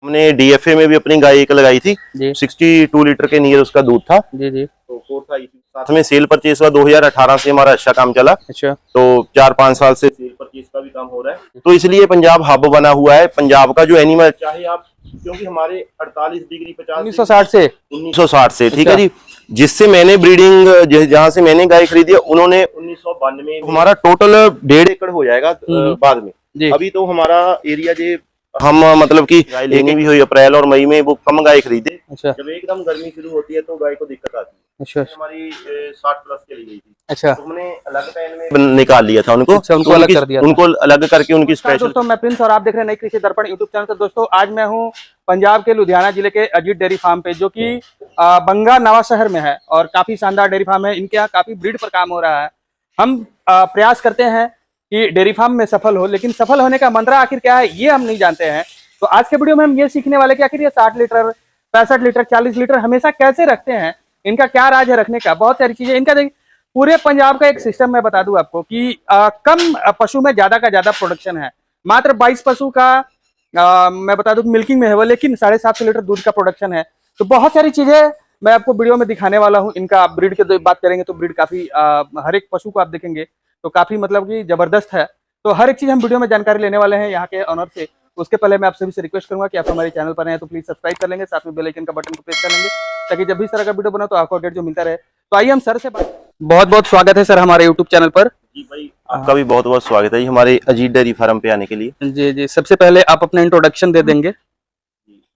हमने डीएफए में भी अपनी गाय एक लगाई थी जी 62 लीटर के नियर उसका दूध था। जी जी। तो 4 था, साथ में सेल परचेज हुआ 2018 से हमारा अच्छा काम चला। अच्छा। तो 4-5 साल से सेल परचेज का भी काम हो रहा है। तो इसलिए पंजाब हब बना हुआ है। पंजाब का जो एनिमल चाहे आप, क्योंकि हमारे 48 डिग्री 50 1960 से ठीक है जी, जिससे मैंने ब्रीडिंग जहाँ से मैंने गाय खरीदी है उन्होंने 1992 में हमारा टोटल 1.5 एकड़ हो जाएगा बाद में। अभी तो हमारा एरिया जो हम मतलब कि गाय लेनी भी हुई अप्रैल और मई में, वो कम गाय खरीदे। अच्छा। जब एकदम गर्मी शुरू होती है तो गाय को दिक्कत आती है। अच्छा। हमारी 60 प्लस चली गई थी। अच्छा। तो हमने अलग टाइम में निकाल लिया था उनको। अच्छा, उनको अलग कर दिया था। उनको अलग करके उनकी स्पेशल। दोस्तों मैं प्रिंस और आप देख रहे हैं नई कृषि दर्पण यूट्यूब चैनल। तो दोस्तों आज मैं हूं पंजाब के लुधियाना जिले के अजीत डेयरी फार्म पे, जो कि बंगा नवा शहर में है और काफी शानदार डेयरी फार्म है। इनके यहाँ काफी ब्रीड पर काम हो रहा है। हम प्रयास करते हैं कि डेयरी फार्म में सफल हो, लेकिन सफल होने का मंत्र आखिर क्या है ये हम नहीं जानते हैं। तो आज के वीडियो में हम ये सीखने वाले कि आखिर ये 60 लीटर 65 लीटर 40 लीटर हमेशा कैसे रखते हैं, इनका क्या राज है रखने का। बहुत सारी चीजें इनका। पूरे पंजाब का एक सिस्टम मैं बता दूं आपको कि कम पशु में ज्यादा का ज्यादा प्रोडक्शन है। मात्र 22 पशु का मैं बता दूं मिल्किंग में है वो, लेकिन 750 लीटर दूध का प्रोडक्शन है। तो बहुत सारी चीजें मैं आपको वीडियो में दिखाने वाला हूं। इनका ब्रीड की बात करेंगे तो ब्रीड काफी हर एक पशु को आप देखेंगे तो काफी मतलब कि जबरदस्त है। तो हर एक चीज हम वीडियो में जानकारी लेने वाले हैं यहाँ के ऑनर से। उसके पहले मैं आप सभी से रिक्वेस्ट करूंगा कि आप हमारे चैनल पर हैं तो प्लीज सब्सक्राइब कर लेंगे, साथ में बेल आइकन का बटन को प्रेस कर लेंगे ताकि जब भी इस तरह का वीडियो बना तो आपको अपडेट जो मिलता रहे। तो आइए हम सर से बहुत बहुत स्वागत है सर हमारे यूट्यूब चैनल पर। जी भाई, आपका भी बहुत बहुत स्वागत है जी हमारे अजीत डेयरी फार्म पे आने के लिए। जी जी, सबसे पहले आप अपना इंट्रोडक्शन दे देंगे।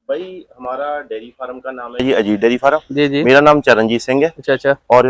भाई हमारा डेयरी फार्म का नाम है ये अजीत डेयरी फार्म। जी जी। मेरा नाम चरणजीत सिंह है। अच्छा अच्छा। और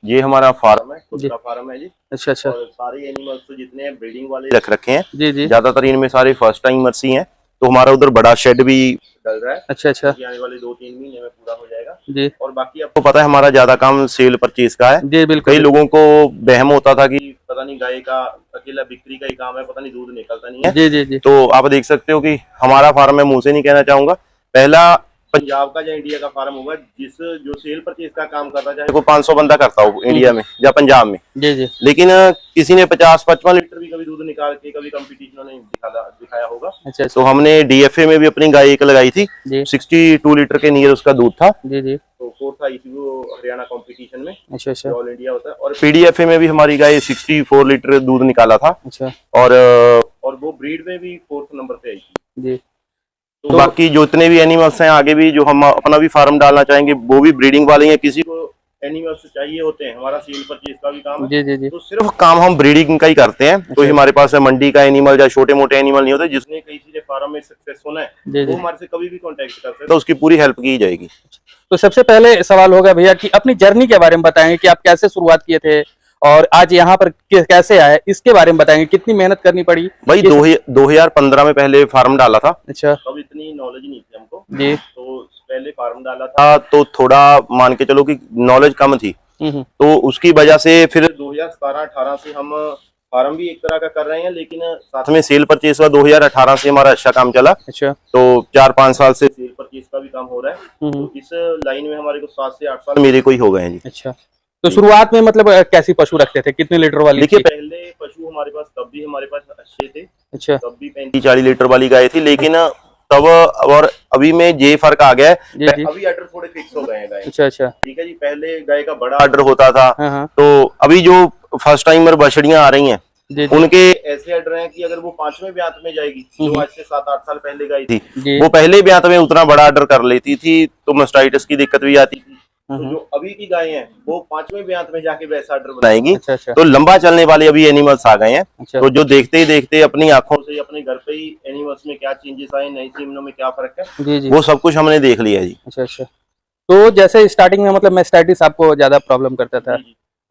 ये हमारा फार्म है, खुद का फार्म है जी। अच्छा अच्छा। और सारे एनिमल्स तो जितने ब्रीडिंग वाले रख रखे हैं जी जी, ज्यादातर इनमें सारे फर्स्ट टाइम मर्सी हैं। तो हमारा उधर बड़ा शेड भी डल रहा है। अच्छा अच्छा। आने वाले 2-3 महीने में पूरा हो जाएगा जी। और बाकी आपको पता है हमारा ज्यादा काम सेल परचेज का है जी बिल्कुल। कई लोगों को वहम होता था कि पता नहीं गाय का अकेला बिक्री का ही काम है, पता नहीं दूध निकलता नहीं है। जी जी जी। तो आप देख सकते हो कि हमारा फार्म, मैं मुंह से नहीं कहना चाहूंगा, पहला पंजाब का या इंडिया का फार्म होगा जो सेल परचेज का काम करता है, चाहे वो 500 बंदा करता हो इंडिया में या पंजाब में। जी जी। लेकिन किसी ने 50-55 लीटर भी कभी दूध निकाल के कभी कंपटीशन ने दिखाया होगा। अच्छा। तो हमने डीएफए में भी अपनी गाय एक लगाई थी 62 लीटर के नियर उसका दूध था। जी जी। तो 4 था वो हरियाणा कंपटीशन में। अच्छा अच्छा। ऑल इंडिया होता है। और पीडीएफए में भी हमारी गाय 64 लीटर दूध निकाला था। अच्छा। और वो ब्रीड में भी 4th नंबर पे आई थी जी। तो बाकी जो इतने भी एनिमल्स हैं आगे भी जो हम अपना भी फार्म डालना चाहेंगे वो भी ब्रीडिंग वाले हैं। किसी को एनिमल्स चाहिए होते हैं, हमारा सेल परचेज का भी काम है। जी जी जी। तो सिर्फ काम हम ब्रीडिंग का ही करते हैं। तो हमारे पास है मंडी का एनिमल या छोटे मोटे एनिमल नहीं होते, जिसने कई चीजें फार्म में सक्सेस होना है वो हमारे से कभी भी कांटेक्ट कर सकते हैं, तो उसकी पूरी हेल्प की जाएगी। तो सबसे पहले सवाल होगा भैया कि अपनी जर्नी के बारे में बताएंगे कि आप कैसे शुरुआत किए थे और आज यहाँ पर कैसे आए, इसके बारे में बताएंगे। कितनी मेहनत करनी पड़ी भाई? 2015 में पहले फार्म डाला था। अच्छा। अब इतनी नॉलेज नहीं थी हमको जी। तो पहले फार्म डाला था तो थोड़ा मान के चलो कि नॉलेज कम थी। तो उसकी वजह से फिर 2017-18 से हम फार्म भी एक तरह का कर रहे हैं, लेकिन साथ में सेल परचेज हुआ 2018 से हमारा अच्छा काम चला। अच्छा। तो 4-5 साल से सेल परचेज का भी काम हो रहा है। तो इस लाइन में हमारे को 7 से 8 साल मेरे को ही हो गए हैं जी। अच्छा। तो शुरुआत में मतलब कैसी पशु रखते थे, कितने लीटर वाली? देखिए पहले पशु हमारे पास तब भी हमारे पास अच्छे थे। अच्छा। तब भी 35-40 लीटर वाली गाय थी, लेकिन तब और अभी में ये फर्क आ गया है। अभी आर्डर थोड़े फिक्स हो गए हैं गाय। अच्छा अच्छा। ठीक है जी। पहले गाय का बड़ा आर्डर होता था। तो अभी जो फर्स्ट टाइमर बछड़ियां आ रही हैं उनके ऐसे आर्डर हैं कि अगर वो 5वें ब्यात में जाएगी, जो आज से 7-8 साल पहले गाय थी वो पहले ब्यात में उतना बड़ा आर्डर कर लेती थी तो मास्टाइटिस की दिक्कत भी आती थी। तो जो अभी की गाय हैं वो 5वें ब्यात में जाके वैसा आर्डर बनाएगी। अच्छा अच्छा। तो लंबा चलने वाले अभी एनिमल्स आ गए हैं। अच्छा। तो जो देखते ही देखते अपनी आंखों से अपने घर पे ही एनिमल्स में क्या चेंजेस आए, नई सीमनों में क्या फर्क है, जी जी, वो सब कुछ हमने देख लिया जी। अच्छा अच्छा। तो जैसे स्टार्टिंग में मतलब मास्टाइटिस आपको ज्यादा प्रॉब्लम करता था?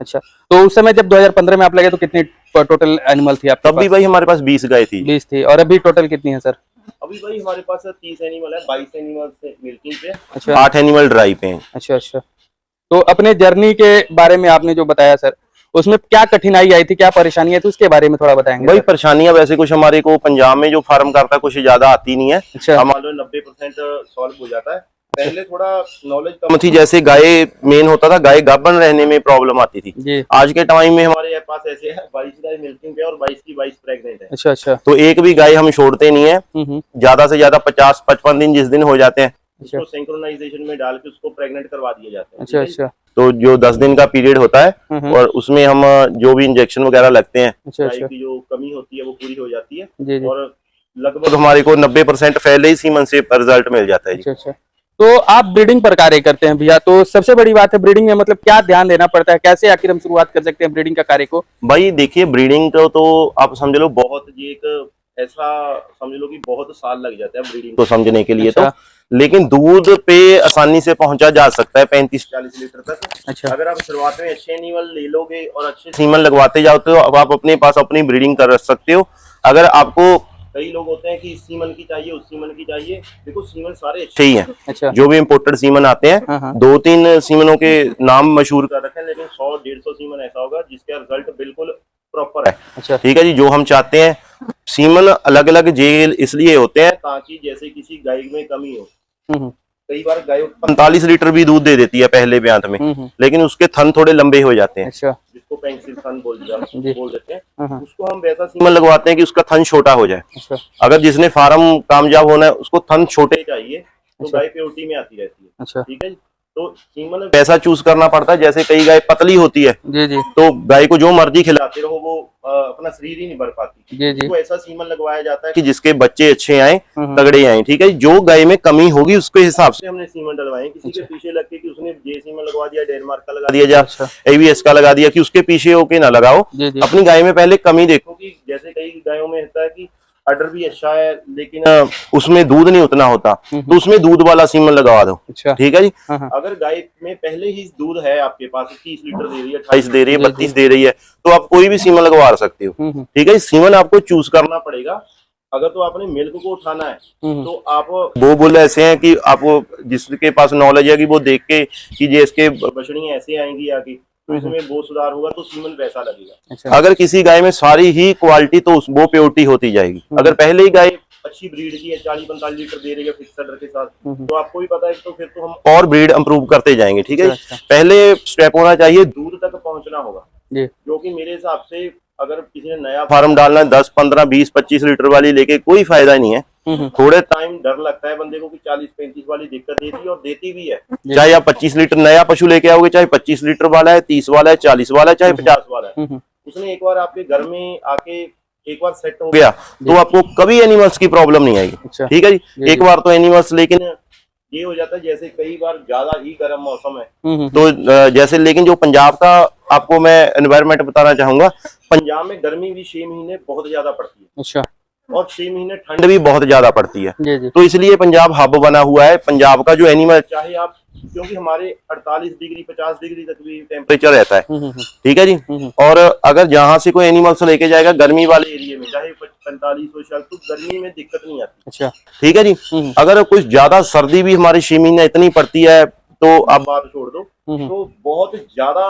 अच्छा। तो उस समय जब 2015 में आप लगे तो कितनी टोटल एनिमल थी आपके? तब भी भाई हमारे पास 20 गाय थी। 20 थी। और अभी टोटल कितनी है सर? अभी भाई हमारे पास 30 एनिमल है, 22 एनिमल मिल्किंग पे। अच्छा। 8 एनिमल ड्राई पे हैं। अच्छा अच्छा। तो अपने जर्नी के बारे में आपने जो बताया सर, उसमें क्या कठिनाई आई थी, क्या परेशानी आई थी, उसके बारे में थोड़ा बताएंगे? भाई परेशानियां वैसे कुछ हमारे को पंजाब में जो फार्म करता है कुछ ज्यादा आती नहीं है। अच्छा। मान लो 90% सॉल्व हो जाता है। पहले थोड़ा नॉलेज कम थी, जैसे गाय मेन होता था, गाय गाभन रहने में प्रॉब्लम आती थी। आज के टाइम में हमारे पास ऐसे है 22 गाय मिल्किंग पे और 22 की 22 प्रेग्नेंट है। अच्छा अच्छा। तो एक भी गाय हम छोड़ते नहीं है, ज्यादा से ज्यादा 50-55 दिन जिस दिन हो जाते हैं उसको सिंक्रोनाइजेशन में डाल के उसको प्रेग्नेंट करवा दिया जाता है। अच्छा अच्छा। तो जो 10 दिन का पीरियड होता है और उसमें हम जो भी इंजेक्शन वगैरह लगते हैं, गाय की जो कमी होती है वो पूरी हो जाती है और लगभग हमारे को 90% पहले ही सीमन से रिजल्ट मिल जाता है। अच्छा। तो आप ब्रीडिंग पर कार्य करते हैं भैया, तो सबसे बड़ी बात है ब्रीडिंग में मतलब क्या ध्यान देना पड़ता है, कैसे आखिर हम शुरुआत कर सकते हैं ब्रीडिंग का कार्य को? भाई देखिए, ब्रीडिंग को तो आप समझ लो बहुत ये एक ऐसा समझ लो कि बहुत साल लग जाता है ब्रीडिंग को समझने के लिए। अच्छा। तो लेकिन दूध पे आसानी से पहुंचा जा सकता है 35-40 लीटर तक। अच्छा। अगर आप शुरुआत में अच्छे एनिमल ले लोगे और अच्छे सीमन लगवाते जाओ तो अब आप अपने पास अपनी ब्रीडिंग कर सकते हो। अगर आपको कई लोग होते हैं कि इस सीमन की चाहिए उस सीमन की चाहिए, देखो सीमन सारे अच्छे ही हैं। अच्छा। जो भी इम्पोर्टेड सीमन आते हैं 2-3 सीमनों के नाम मशहूर कर रखे हैं, लेकिन 100-150 सीमन ऐसा होगा जिसका रिजल्ट बिल्कुल प्रॉपर है। अच्छा। ठीक है जी। जो हम चाहते हैं सीमन अलग अलग जेल इसलिए होते हैं ताकि जैसे किसी गाय में कमी हो। कई बार गाय 45 लीटर भी दूध दे देती है पहले ब्यांत में, लेकिन उसके थन थोड़े लंबे हो जाते हैं। अच्छा। जिसको पेंसिल थन बोल देते हैं, उसको हम वैसा सीमन लगवाते हैं कि उसका थन छोटा हो जाए। अच्छा। अगर जिसने फार्म कामयाब होना है उसको थन छोटे चाहिए तो गाय प्योरिटी में आती रहती है। अच्छा। ठीक है। तो सीमन वैसा चूज करना पड़ता है, जैसे कई गाय पतली होती है जी जी, तो गाय को जो मर्जी खिलाते रहो वो अपना शरीर ही नहीं भर पाती जी जी। तो ऐसा सीमन लगवाया जाता है कि जिसके बच्चे अच्छे आए, तगड़े आए। ठीक है। जो गाय में कमी होगी उसके हिसाब से हमने सीमन डलवाए। किसी के पीछे लग के कि उसने जे सीमन लगवा दिया, डेनमार्क का लगा दिया, जा एवीएस का लगा दिया, कि उसके पीछे होके ना लगाओ। अपनी गाय में पहले कमी देखो कि जैसे कई गायों में होता है कि अडर भी अच्छा है लेकिन उसमें दूध नहीं उतना होता, तो उसमें दूध वाला सीमन लगवा दो। अच्छा। ठीक है जी। अगर गाय में पहले ही दूध है आपके पास 30 लीटर दे रही है, 28 दे रही है, 32 दे रही है, तो आप कोई भी सीमन लगवा सकते हो। ठीक है। सीमन आपको चूज करना पड़ेगा। अगर तो आपने मिल्क को उठाना है तो आप वो बोले ऐसे हैं कि आपको जिसके पास नॉलेज है कि वो देख के कि ये इसके बछड़ियां ऐसे आएंगी आगे तो इसमें वो सुधार होगा तो सीमन वैसा लगेगा। अच्छा। अगर किसी गाय में सारी ही क्वालिटी तो वो प्योरिटी होती जाएगी। अगर पहले ही गाय अच्छी ब्रीड की है, 40-45 लीटर दे रही है फिक्स अडर के साथ, तो आपको भी पता है तो फिर तो हम और ब्रीड इंप्रूव करते जाएंगे। ठीक है। अच्छा। पहले स्टेप होना चाहिए दूध तक पहुंचना होगा, जो कि मेरे हिसाब से अगर किसी ने नया फार्म डालना है 10, 15, 20, 25 लीटर वाली लेके कोई फायदा नहीं है। थोड़े टाइम डर लगता है बंदे को कि 40-35 वाली दिक्कत देती है और देती भी है। चाहे आप 25 लीटर नया पशु लेके आओगे, चाहे 25 लीटर वाला है, 30 वाला है, 40 वाला है, चाहे 50 वाला है, उसने एक बार आपके घर में आके एक बार सेट हो गया तो आपको कभी एनिमल्स की प्रॉब्लम नहीं आएगी। अच्छा। ठीक है जी। एक बार तो एनिमल्स, लेकिन ये हो जाता है जैसे कई बार ज्यादा ही गर्म मौसम है तो जैसे, लेकिन जो पंजाब का आपको मैं एनवायरनमेंट बताना चाहूंगा, पंजाब में गर्मी भी 6 महीने बहुत ज्यादा पड़ती है। अच्छा। और 6 महीने ठंड भी बहुत ज्यादा पड़ती है। जी जी। तो इसलिए पंजाब हब बना हुआ है। पंजाब का जो एनिमल चाहे आप, क्योंकि हमारे 48 डिग्री 50 डिग्री तक भी टेम्परेचर रहता है। ठीक है जी। और अगर जहां से कोई एनिमल्स लेके जाएगा गर्मी वाले एरिया में, चाहे 45 हो शायद, तो गर्मी में दिक्कत नहीं आती। अच्छा। ठीक है जी। अगर कुछ ज्यादा सर्दी भी हमारे 6 महीने इतनी पड़ती है तो आप बात छोड़ दो, तो बहुत ज्यादा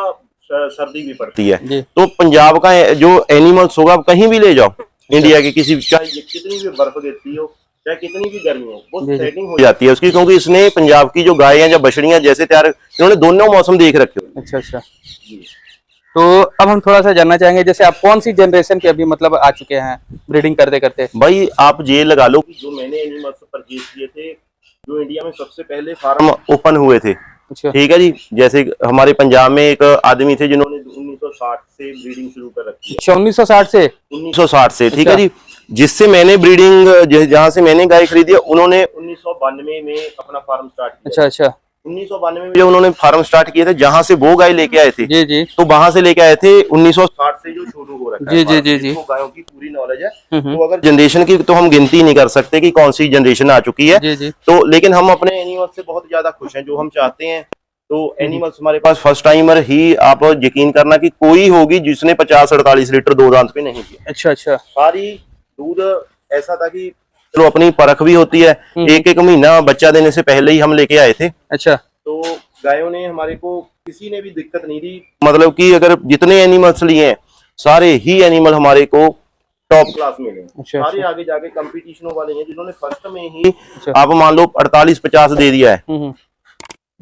सर्दी भी पड़ती है। तो पंजाब का जो एनिमल्स होगा कहीं भी ले जाओ इंडिया के किसी, चाहे कितनी भी बर्फ गिरती हो, चाहे कितनी भी गर्मी हो, वो सेटिंग हो जाती है उसकी, क्योंकि इसने पंजाब की जो गायें या बछड़ियां जैसे तैयार, इन्होंने दोनों मौसम देख रखे हो। अच्छा अच्छा। तो अब हम थोड़ा सा जानना चाहेंगे, जैसे आप कौन सी जनरेशन के अभी मतलब आ चुके हैं ब्रीडिंग करते करते? भाई आप ये लगा लो कि जो मैंने एनिमल्स परचेज किए थे, जो इंडिया में सबसे पहले फार्म ओपन हुए थे। अच्छा। ठीक है जी। जैसे हमारे पंजाब में एक आदमी थे जिन्होंने 1960 से ब्रीडिंग शुरू कर रखी है। अच्छा। 1960 से? 1960 से। ठीक है जी। जिससे मैंने ब्रीडिंग, जहां से मैंने गाय खरीदी है, उन्होंने 1992 में अपना फार्म स्टार्ट किया। अच्छा अच्छा। 1992 में जब उन्होंने फार्म स्टार्ट किए थे, जहां से वो गाय लेके आए थे जी जी, तो वहां से लेके आए थे 1960 से जो शुरू हो रखा है। जी जी जी जी। गायों की पूरी नॉलेज है। तो अगर जनरेशन की तो हम गिनती नहीं कर सकते कि कौन सी जनरेशन आ चुकी है। जी जी। तो लेकिन हम अपने एनिमल्स से बहुत ज्यादा खुश हैं। जो हम चाहते हैं तो एनिमल्स हमारे पास फर्स्ट टाइमर ही, आप यकीन करना कि कोई होगी जिसने 50-48 लीटर दो दांत पे नहीं किया। अच्छा अच्छा। सारी दूध ऐसा था कि चलो अपनी परख भी होती है, एक महीना बच्चा देने से पहले ही हम लेके आए थे। अच्छा। तो गायों ने हमारे को किसी ने भी दिक्कत नहीं दी, मतलब कि अगर जितने एनिमल्स लिए हैं सारे ही एनिमल हमारे को टॉप क्लास मेल हैं। सारे आगे जाके कंपटीशनों वाले हैं जिन्होंने फर्स्ट में ही आप मान लो 48-50 दे दिया है।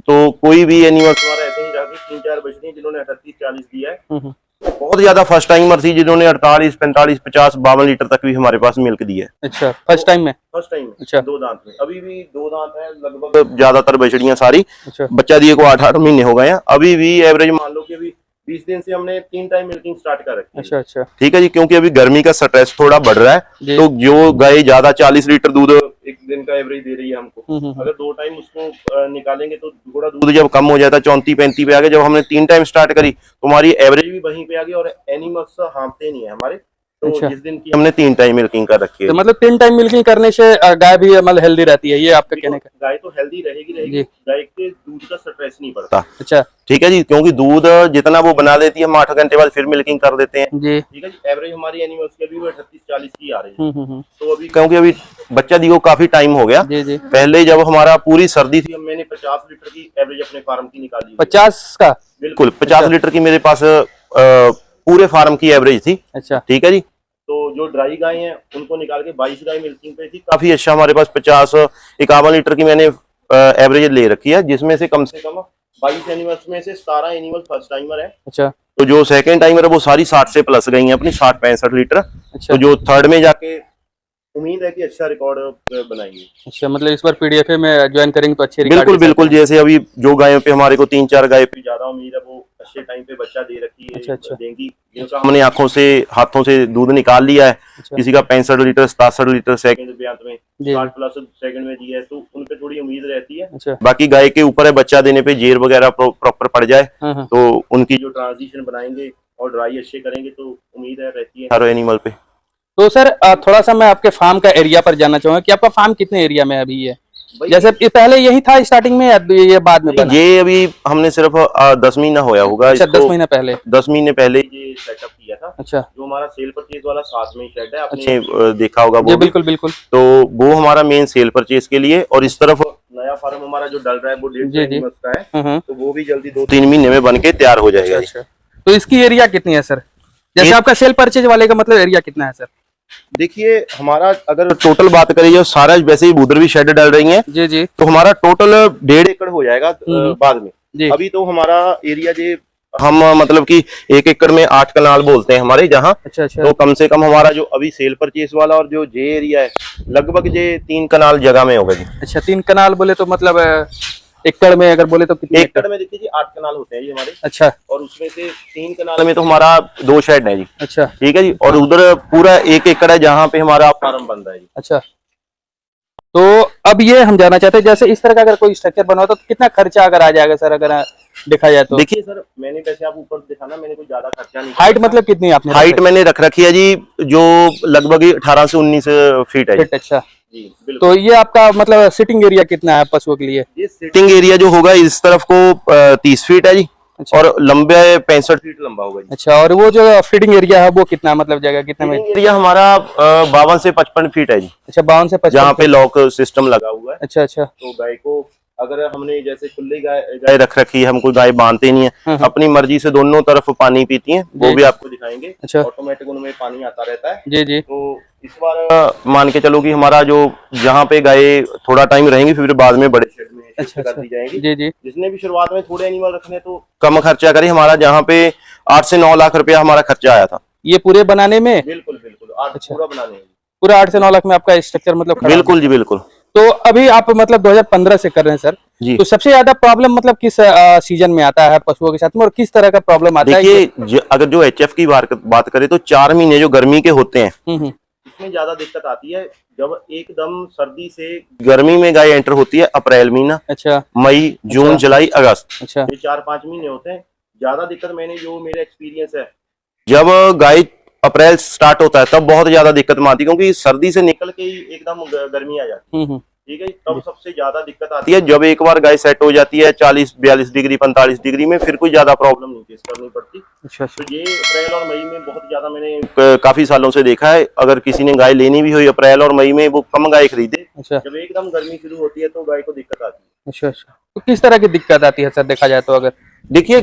तो कोई भी एनिमल हमारा ऐसे ही जाके 3-4 बछड़ियां जिन्होंने 38-40 दिया है। बहुत ज्यादा फर्स्ट टाइमर थी जिन्होंने 48, 45, 50, 52 लीटर तक भी हमारे पास मिल्क दिया है। अच्छा, फर्स्ट टाइम में अच्छा 2 दांत में, अभी भी 2 दांत है लगभग, ज्यादातर बछड़ियां सारी। अच्छा। बच्चा दिए को 8-8 महीने हो गए हैं, अभी भी एवरेज मान लो कि अभी 20 दिन से हमने 3 टाइम मिल्किंग स्टार्ट कर रखी है। अच्छा अच्छा, ठीक है जी, क्योंकि अभी गर्मी का स्ट्रेस थोड़ा बढ़ रहा है, तो जो गाय ज्यादा 40 लीटर दूध एक दिन का एवरेज दे रही है हमको, अगर 2 टाइम उसको निकालेंगे तो थोड़ा दूध जब कम हो जाता है 34-35 पे आ गया, जब हमने 3 टाइम स्टार्ट करी तो हमारी एवरेज भी वहीं पे आ गई और एनिमल्स हांफते नहीं है हमारे। तो अच्छा। जिस दिन की हमने 3 टाइम मिल्किंग कर रखी है, तो मतलब 3 टाइम मिल्किंग करने से गाय भी मतलब हेल्दी रहती है, ये आपका कहने का? गाय तो हेल्दी रहेगी, गाय के दूध का स्ट्रेस नहीं पड़ता। अच्छा, ठीक है जी, क्योंकि दूध जितना वो बना लेती है हम 8 घंटे बाद फिर मिल्किंग कर देते हैं जी। ठीक है जी, एवरेज हमारी एनिमल्स की अभी 38-40 की आ रही है। तो अभी क्योंकि अभी बच्चा दी को काफी टाइम हो गया जी जी। पहले जब हमारा पूरी सर्दी थी मैंने 50 लीटर की एवरेज अपने फार्म की निकाली। 50 का? बिल्कुल 50 लीटर की मेरे पास पूरे फार्म की एवरेज थी। अच्छा, ठीक है जी। तो जो ड्राई गाय हैं उनको निकाल के 22 गाय मिल्किंग पे थी, काफी अच्छा हमारे पास 50-51 लीटर की मैंने एवरेज ले रखी है, जिसमें से कम 22 एनिमल्स में से 17 एनिमल फर्स्ट टाइमर है। अच्छा। तो जो सेकंड टाइमर है वो सारी 60 से प्लस गई हैं अपनी, 60-65 लीटर। अच्छा। तो जो थर्ड में जाके उम्मीद है कि अच्छा रिकॉर्ड बनाएंगे। अच्छा, मतलब इस बार पीडीएफए में ज्वाइन करेंगे तो अच्छे रिकॉर्ड। बिल्कुल बिल्कुल, जैसे अभी जो गायों पे हमारे को 3-4 गाय पे ज्यादा उम्मीद है वो अच्छे टाइम पे बच्चा दे रखी है। अच्छा अच्छा, देंगी, जिनका हमने आंखों से हाथों से दूध निकाल लिया है। अच्छा। किसी का 65 लीटर 67 लीटर सेकंड में 60 प्लस सेकंड में दिया है, तो उन पे थोड़ी उम्मीद रहती है। अच्छा। बाकी गाय के ऊपर है, बच्चा देने पे जेर वगैरह प्रॉपर पड़ जाए तो उनकी जो ट्रांजिशन बनाएंगे और ड्राई अच्छे करेंगे तो उम्मीद है रहती है हर एनिमल पे। तो सर थोड़ा सा मैं आपके फार्म का एरिया पर जानना चाहूंगा कि आपका फार्म कितने एरिया में अभी है? जैसे पहले यही था स्टार्टिंग में या ये बाद में बना? ये अभी हमने सिर्फ 10 महीना होया होगा। अच्छा, 10 महीना पहले? 10 महीने पहले ये सेटअप किया था। अच्छा। जो हमारा सेल परचेज वाला साथ में शेड है, आपने देखा होगा वो? बिल्कुल बिल्कुल। तो वो हमारा मेन सेल परचेज के लिए, और इस तरफ नया फार्म हमारा जो डल रहा है वो 1.5 का है, तो वो भी जल्दी 2-3 महीने में बन के तैयार हो जाएगा। अच्छा। तो इसकी एरिया कितनी है सर? जैसे आपका सेल परचेज वाले का मतलब एरिया कितना है सर? देखिए हमारा अगर टोटल बात करें, जो सारा वैसे ही उधर भी शेड डल रही हैं जी जी, तो हमारा टोटल 1.5 एकड़ हो जाएगा बाद में जी। अभी तो हमारा एरिया जी हम मतलब कि 1 एकड़ में 8 कनाल बोलते हैं हमारे जहाँ। अच्छा अच्छा। तो कम से कम हमारा जो अभी सेल परचेस वाला और जो जे एरिया है लगभग जे 3 कनाल जगह में होगा जी। अच्छा, 3 कनाल बोले तो मतलब एकड़ में अगर बोले तो कितने? एकड़ में देखिए जी 8 कनाल होते हैं जी हमारे। अच्छा। और उसमें से 3 कनाल में तो हमारा 2 शेड है जी। अच्छा, ठीक है जी। और उधर पूरा 1 एकड़ है जहाँ पे हमारा फार्म बन रहा है जी। अच्छा, तो अब ये हम जानना चाहते हैं जैसे इस तरह का अगर कोई स्ट्रक्चर बना तो कितना खर्चा अगर आ जाएगा सर, अगर देखा जाए तो? देखिए सर, मैंने वैसे आप ऊपर दिखाना, मैंने कोई ज्यादा खर्चा नहीं। हाइट मतलब कितनी आपने? हाइट मैंने रख रखी है जी जो लगभग 18 से 19 फीट है। अच्छा जी, तो ये आपका मतलब सिटिंग एरिया कितना है पशुओं के लिए? ये सिटिंग एरिया जो होगा इस तरफ को 30 फीट है जी। अच्छा। और लंबे 65 फीट लंबा होगा जी। अच्छा, और वो जो फीडिंग एरिया है वो कितना मतलब जगह कितना में? एरिया हमारा 52 से 55 फीट है जी। अच्छा, 52 से 55, जहाँ पे लॉक सिस्टम लगा हुआ है। अच्छा अच्छा। तो गाय को अगर हमने जैसे खुली गाय रख रखी है, हम कोई गाय बांधते नहीं है, अपनी मर्जी से दोनों तरफ पानी पीती हैं, वो भी आपको दिखाएंगे। अच्छा। ऑटोमेटिक उनमें पानी आता रहता है जी जी। तो इस बार मान के चलो कि हमारा जो जहाँ पे गाय थोड़ा टाइम रहेंगी फिर बाद में बड़े शेड में अच्छा कर दी जाएंगी जी जी। जिसने भी शुरुआत में थोड़े एनिमल रखने तो कम खर्चा करे, हमारा जहाँ पे 8 से 9 लाख रुपया हमारा खर्चा आया था ये पूरे बनाने में। बिल्कुल बिल्कुल, अच्छा। पूरा बनाने में पूरा 8 से 9 लाख में आपका स्ट्रक्चर मतलब? बिल्कुल जी बिल्कुल। तो अभी आप मतलब 2015 से कर रहे हैं सर जी। तो सबसे ज्यादा प्रॉब्लम मतलब किस सीजन में आता है पशुओं के साथ में, और किस तरह का प्रॉब्लम आता है? देखिए अगर जो एचएफ की बात करें तो 4 महीने जो गर्मी के होते हैं इसमें ज्यादा दिक्कत आती है। जब एकदम सर्दी से गर्मी में गाय एंटर होती है अप्रैल महीना, अच्छा, मई, जून, अच्छा, जुलाई, अगस्त, अच्छा, ये 4-5 महीने होते हैं। ज्यादा दिक्कत मैंने जो मेरा एक्सपीरियंस है, जब गाय अप्रैल स्टार्ट होता है तब बहुत ज्यादा दिक्कत में आती है, क्योंकि सर्दी से निकल के ही एकदम गर्मी आ जाती है। ठीक है, तब सबसे ज्यादा दिक्कत आती है। जब एक बार गाय सेट हो जाती है 40-42 डिग्री 45 डिग्री में, फिर कोई ज्यादा प्रॉब्लम नहीं फेस करनी पड़ती। अच्छा, तो ये अप्रैल और मई में बहुत ज्यादा मैंने काफी सालों से देखा है। अगर किसी ने गाय लेनी भी हुई अप्रैल और मई में, वो कम गाय खरीदे। अच्छा। जब एकदम गर्मी शुरू होती है तो गाय को दिक्कत आती है। अच्छा अच्छा, तो किस तरह की दिक्कत आती है सर देखा जाए तो? अगर देखिए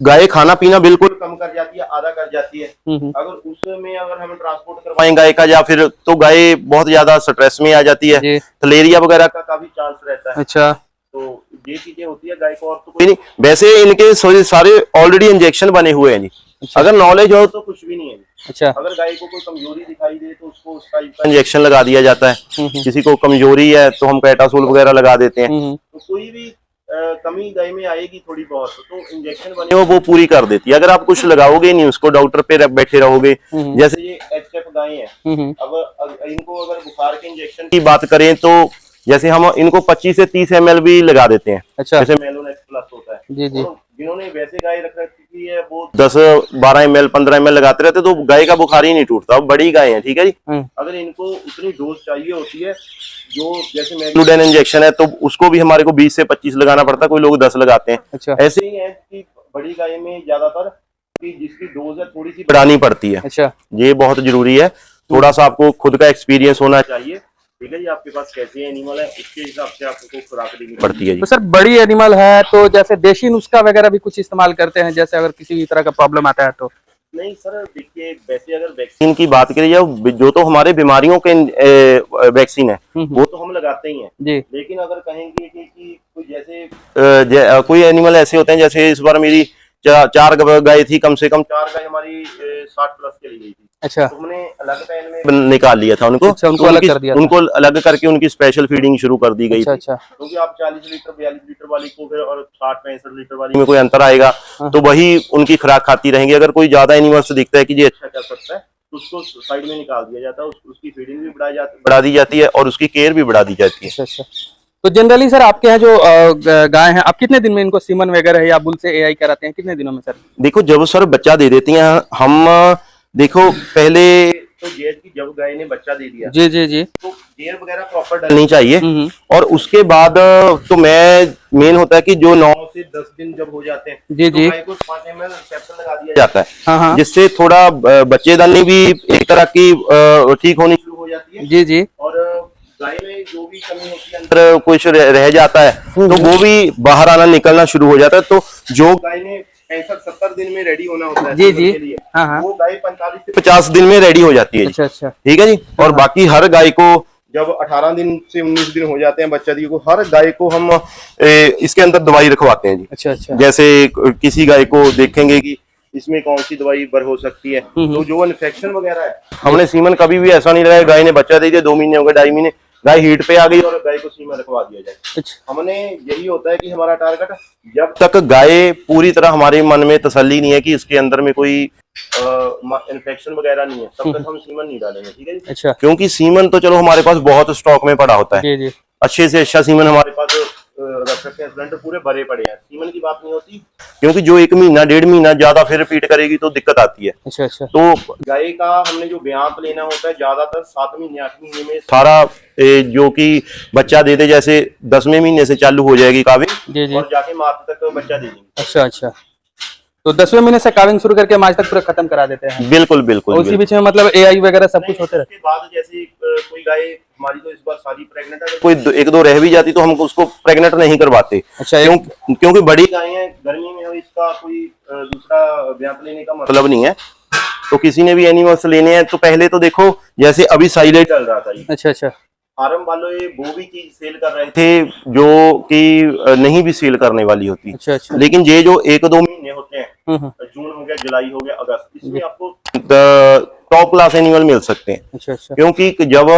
गाय खाना पीना बिल्कुल कम कर जाती है, आधा कर जाती है। अगर उसमें अगर हम ट्रांसपोर्ट करवाएं गाय का, या फिर तो गाय बहुत ज्यादा स्ट्रेस में आ जाती है, थलेरिया वगैरह का काफी चांस रहता है। अच्छा, तो ये चीजें होती है गाय को, और तो कोई नहीं। वैसे इनके सारे ऑलरेडी इंजेक्शन बने हुए हैं जी। अच्छा। अगर नॉलेज हो तो कुछ भी नहीं है। अच्छा, अगर गाय को कोई कमजोरी दिखाई दे तो उसको उस टाइप का इंजेक्शन लगा दिया जाता है। किसी को कमजोरी है तो हम कैटासोल वगैरह लगा देते हैं। तो कोई भी कमी गाय में आएगी थोड़ी बहुत, तो इंजेक्शन बने हो वो पूरी कर देती है। अगर आप कुछ लगाओगे नहीं, उसको डॉक्टर पे बैठे रहोगे, जैसे ये एचएफ गाय है, अब इनको अगर बुखार के इंजेक्शन की बात करें तो जैसे हम इनको 25 से 30 ml भी लगा देते हैं। अच्छा। जैसे मेलोनेक्स प्लस होता है जी जी। तो जिन्होंने वैसे गाय रख रखी है वो 10-12 ml 15 ml लगाते रहते, तो गाय का बुखार ही नहीं टूटता। बड़ी गाय है, ठीक है जी। अगर इनको उतनी डोज चाहिए होती है, जो जैसे मेग्लूडेन इंजेक्शन है तो उसको भी हमारे को 20 से 25 लगाना पड़ता है, कोई लोग 10 लगाते हैं। अच्छा। ऐसे ही है कि बड़ी गाय में ज्यादातर जिसकी डोज है थोड़ी सी बढ़ानी पड़ती है। अच्छा, ये बहुत जरूरी है। थोड़ा सा आपको खुद का एक्सपीरियंस होना चाहिए, ठीक है जी। आपके पास कैसे एनिमल है उसके हिसाब से आपको खुराक देनी पड़ती है जी। तो सर बड़ी एनिमल है तो जैसे देशी नुस्खा वगैरह भी कुछ इस्तेमाल करते हैं, जैसे अगर किसी भी तरह का प्रॉब्लम आता है तो? नहीं सर, देखिए वैसे अगर वैक्सीन की बात करें, जो तो हमारे बीमारियों के वैक्सीन है वो तो हम लगाते ही हैं जी। लेकिन अगर कहेंगे कि कोई जैसे कोई एनिमल ऐसे होते हैं, जैसे इस बार मेरी 4 गाय थी, कम से कम 4 गाय हमारी 60 प्लस के लिए थी। अच्छा, तो हमने अलग पैन में निकाल लिया था उनको। अच्छा, उनको अलग कर दिया, उनको अलग करके उनकी स्पेशल फीडिंग शुरू कर दी गई। अच्छा, क्योंकि आप 40 लीटर 42 लीटर वाली को फिर और 60-65 लीटर वाली में कोई अंतर आएगा तो वही उनकी खुराक खाती रहेंगी। अगर कोई ज्यादा एनिमल्स दिखता है कि ये अच्छा कर सकता है तो उसको साइड में निकाल दिया जाता है, उसकी फीडिंग भी बढ़ा दी जाती है और उसकी केयर भी बढ़ा दी जाती है। अच्छा, तो जनरली सर आपके यहाँ जो गाय हैं, आप कितने दिन में इनको सीमन वगैरह या बुल से एआई कराते हैं, कितने दिनों में सर? देखो जब सर बच्चा दे देती हैं हम, देखो पहले तो जेर की जब गाय ने बच्चा दे दिया जी जी जी, तो जेर वगैरह प्रॉपर डालनी चाहिए। और उसके बाद तो मेन होता है कि जो 9 से 10 दिन जब हो जाते हैं जी तो जी, गाय को 5 ml कैप्सूल लगा दिया जाता है। हाँ, जिससे थोड़ा बच्चेदानी भी एक तरह की ठीक होनी शुरू हो जाती है जी जी। और गाय में जो भी कमी होती है, अंदर कुछ रह जाता है तो वो भी बाहर आना निकलना शुरू हो जाता है। तो जो गाय ने 65-70 दिन में रेडी होना होता है जी जी, हाँ, वो गाय 45 से 50 दिन में रेडी हो जाती है। अच्छा अच्छा, ठीक है जी। और बाकी हर गाय को जब 18 दिन से 19 दिन हो जाते हैं बच्चा दी को, हर गाय को हम इसके अंदर दवाई रखवाते हैं जी। अच्छा अच्छा, जैसे किसी गाय को देखेंगे कि इसमें कौन सी दवाई बर हो सकती है, तो जो इन्फेक्शन वगैरह है, हमने सीमन कभी भी ऐसा नहीं लगाया गाय ने बच्चा दे दिया 2 महीने हो गए 2.5 महीने, गाय हीट पे आ गई और गाय को सीमन रखवा दिया जाए। अच्छा, हमने यही होता है कि हमारा टारगेट, जब तक गाय पूरी तरह हमारे मन में तसल्ली नहीं है कि इसके अंदर में कोई इन्फेक्शन वगैरह नहीं है, तब तक हम सीमन नहीं डालेंगे, ठीक है जी। अच्छा, क्योंकि सीमन तो चलो हमारे पास बहुत स्टॉक में पड़ा होता है जी जी। अच्छे से अच्छा सीमन हमारे पास रख सकते हैं, सिलेंडर पूरे भरे पड़े हैं, सीमन की बात नहीं होती। क्योंकि जो 1 महीना 1.5 महीना ज्यादा फिर रिपीट करेगी तो दिक्कत आती है। अच्छा अच्छा, तो गाय का हमने जो ब्यांत लेना होता है ज्यादातर 7 महीने 8 महीने में सारा जो कि बच्चा दे दे, जैसे 10वें महीने से चालू हो जाएगी काविंग और जाके मार्च तक बच्चा दे देंगे। अच्छा अच्छा, तो 10वें महीने से काविंग शुरू करके मार्च तक पूरा खत्म करा देते हैं? बिल्कुल बिल्कुल। उसी बीच में मतलब एआई वगैरह सब कुछ होते रहते हैं। उसके बाद जैसे कोई गाय हमारी तो इस बार सारी प्रेग्नेंट है, कोई 1-2 रह भी जाती तो हम उसको प्रेग्नेंट नहीं करवाते। अच्छा, क्योंकि बड़ी गाय है, गर्मी में इसका कोई दूसरा ब्यांत लेने का मतलब नहीं है। तो किसी ने भी एनिमल्स लेने हैं तो पहले तो देखो, जैसे अभी साइलेज चल रहा था। अच्छा अच्छा, फार्म वालों वो भी चीज सेल कर रहे थे जो कि नहीं भी सेल करने वाली होती। अच्छा अच्छा, लेकिन ये जो 1-2 महीने होते हैं, जून हो गया, जुलाई हो गया, अगस्त, इसमें आपको टॉप क्लास एनिमल मिल सकते हैं। अच्छा अच्छा, क्योंकि जब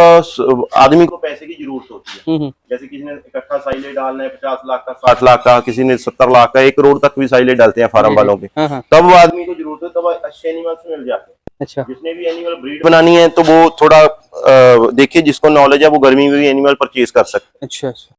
आदमी को पैसे की जरूरत होती है, जैसे किसी ने इकट्ठा साइले डालना है 50 लाख का, 60 लाख का, किसी ने 70 लाख का, 1 करोड़ तक भी साइले डालते हैं फार्म वालों के, तब आदमी को जरूरत है, तब अच्छे एनिमल्स मिल जाते हैं। अच्छा, जिसने भी एनिमल ब्रीड बनानी है तो वो थोड़ा देखिए, जिसको नॉलेज है वो गर्मी में भी एनिमल परचेज कर सकते हैं। अच्छा अच्छा।